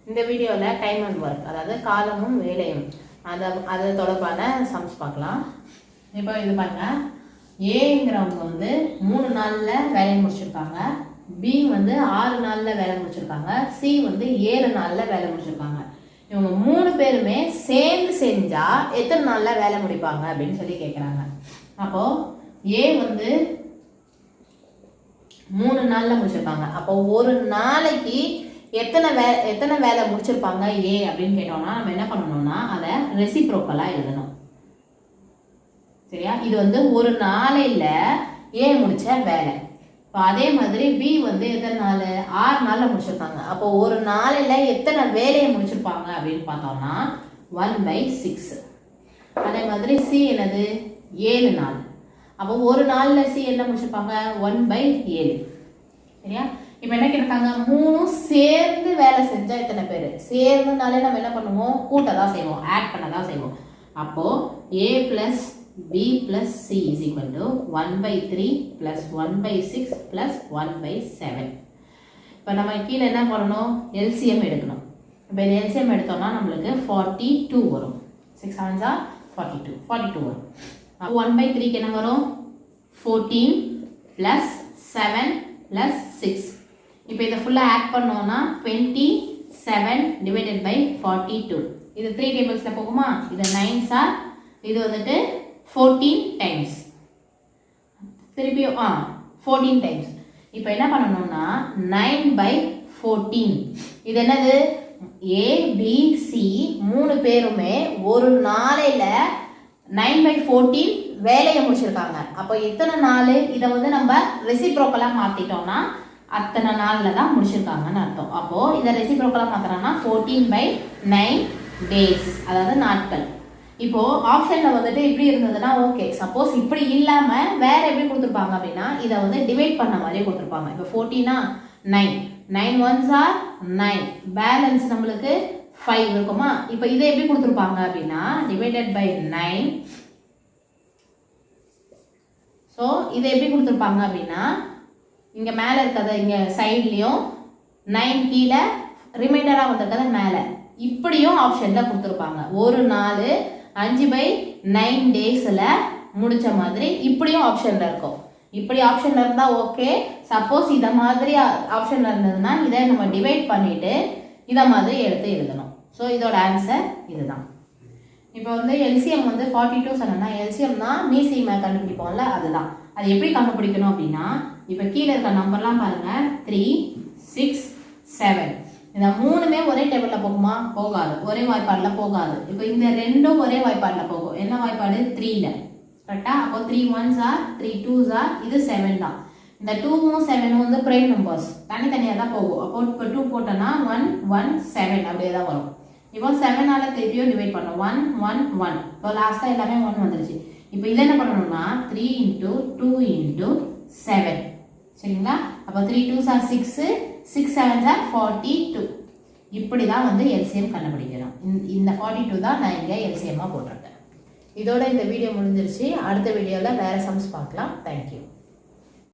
இந்த வீடியோவில் time and work, அதாவது காலமும் வேலையும், அது தொடர்பான சம்ஸ் பார்க்கலாம். இப்போ இது பாருங்க, ஏங்கிறவங்க வந்து 3 நாளில் வேலையை முடிச்சிருக்காங்க, பி வந்து 6 நாளில் வேலை முடிச்சிருக்காங்க, சி வந்து 7 நாளில் வேலை முடிச்சிருக்காங்க. இவங்க 3 பேருமே சேர்ந்து செஞ்சா எத்தனை நாளில் வேலை முடிப்பாங்க அப்படின்னு சொல்லி கேட்குறாங்க. அப்போ ஏ வந்து 3 நாளில் முடிச்சிருக்காங்க. அப்போ ஒரு நாளைக்கு எத்தனை வேலை முடிச்சிருப்பாங்க ஏ அப்படின்னு கேட்டோம்னா நம்ம என்ன பண்ணணும்னா அதை ரெசிப்ரோக்கலாக எழுதணும். சரியா? இது வந்து ஒரு நாளையில் ஏ முடிச்ச வேலை. இப்போ அதே மாதிரி பி வந்து எத்தனை நாள்? 6 நாளில் முடிச்சிருக்காங்க. அப்போ ஒரு நாளையில் எத்தனை வேலையை முடிச்சிருப்பாங்க அப்படின்னு பார்த்தோம்னா 1/6. அதே மாதிரி சி என்னது? 7 நாள். அப்போ ஒரு நாளில் சி என்ன முடிச்சிருப்பாங்க? 1/7. சரியா? இப்போ என்ன கேட்டாங்க? 3 சேர்ந்து வேலை செஞ்சா எத்தனை பேர்? சேர்ந்துனாலே நம்ம என்ன பண்ணுவோம்? கூட்ட தான் செய்வோம், ஆட் பண்ண தான் செய்வோம். அப்போ a plus b plus c is equal to 1/3 plus 1/6 plus 1/7. இப்போ நம்ம கீழே என்ன பண்ணணும்? LCM எடுக்கணும். இப்போ இந்த LCM எடுத்தோம்னா நம்மளுக்கு 42 வரும். 6 7s are 42 வரும். 1/3க்கு என்ன வரும்? 14 plus 7 plus 6. இப்போ இதை ஃபுல்லாக ஆட் பண்ணோம்னா 27 divided by 42. இது 3 டேபிள்ஸில் போகுமா? இது 9s are, இது வந்துட்டு 14 டைம்ஸ், திருப்பியும் 14 டைம்ஸ். இப்போ என்ன பண்ணணும்னா 9/14. இது என்னது? ஏ பி சி 3 பேருமே ஒரு நாளையில் 9/14 வேலையை முடிச்சிருக்காங்க. அப்போ எத்தனை நாள்? இதை வந்து நம்ம ரெசிப்ரோக்கலாக மாற்றிட்டோம்னா அத்தனை நாளில் தான் முடிச்சிருக்காங்கன்னு அர்த்தம். அப்போது இதை ரெசிப்ரோக்கலாக மாற்றினோம்னா 14/9 டேஸ், அதாவது நாட்கள். இப்போது ஆப்ஷனில் வந்துட்டு இப்படி இருந்ததுன்னா ஓகே. சப்போஸ் இப்படி இல்லாமல் வேறு எப்படி கொடுத்துருப்பாங்க அப்படின்னா இதை வந்து டிவைட் பண்ண மாதிரி கொடுத்துருப்பாங்க. இப்போ 14 9 9 1s are 9, பேலன்ஸ் நம்மளுக்கு 5 இருக்குமா? இப்போ இதை எப்படி கொடுத்துருப்பாங்க அப்படின்னா டிவைடட் பை 9. ஸோ இதை எப்படி கொடுத்துருப்பாங்க அப்படின்னா இங்கே மேலே இருக்கிறத இங்கே சைட்லேயும் 9 கீழே ரிமைண்டராக வந்திருக்கிறத மேலே இப்படியும் ஆப்ஷனில் கொடுத்துருப்பாங்க. ஒரு நாள் 5/9 டேஸில் முடித்த மாதிரி இப்படியும் ஆப்ஷனில் இருக்கும். இப்படி ஆப்ஷனில் இருந்தால் ஓகே. சப்போஸ் இதை மாதிரி ஆப்ஷனில் இருந்ததுன்னா இதை நம்ம டிவைட் பண்ணிவிட்டு இதை மாதிரி எடுத்து எழுதணும். ஸோ இதோட ஆன்சர் இதுதான். இப்போ வந்து எல்சிஎம் வந்து 42 சொன்னோம்னா எல்சிஎம் தான் மீசிஎம் கண்டுபிடிப்போம்ல, அதுதான். அது எப்படி கண்டுபிடிக்கணும் அப்படின்னா இப்போ கீழே இருக்க நம்பர்லாம் பாருங்கள், 3 6 7. இந்த 3மே ஒரே டேபிளில் போகுமா? போகாது, ஒரே வாய்ப்பாடில் போகாது. இப்போ இந்த 2ம் ஒரே வாய்ப்பாடில் போகும். என்ன வாய்ப்பாடு? 3ல. கரெக்டாக? அப்போ 3 1s are 3 2s are, இது 7 தான். இந்த 2ம் 7ம் வந்து ப்ரைம் நம்பர்ஸ், தனித்தனியாக தான் போகும். அப்போ இப்போ 2 போட்டோன்னா 1 1 7 அப்படியே தான் வரும். இப்போ 7ஆல் திருப்பியும் டிவைட் பண்ணோம், 1 1 1. இப்போ லாஸ்ட்டாக எல்லாமே 1 வந்துருச்சு. இப்போ இதை என்ன பண்ணணும்னா 3 × 2 × 7. சரிங்களா? அப்போ 3 2s are 6, 6 7s are 42. இப்படி தான் வந்து எல்சிஎம் கண்டுபிடிக்கிறோம். இந்த 42 தான் நான் இங்கே எல்சிஎம்மாக போட்டிருக்கேன். இதோட இந்த வீடியோ முடிஞ்சிருச்சு. அடுத்த வீடியோவில் வேறு சம்ஸ் பார்க்கலாம். தேங்க்யூ.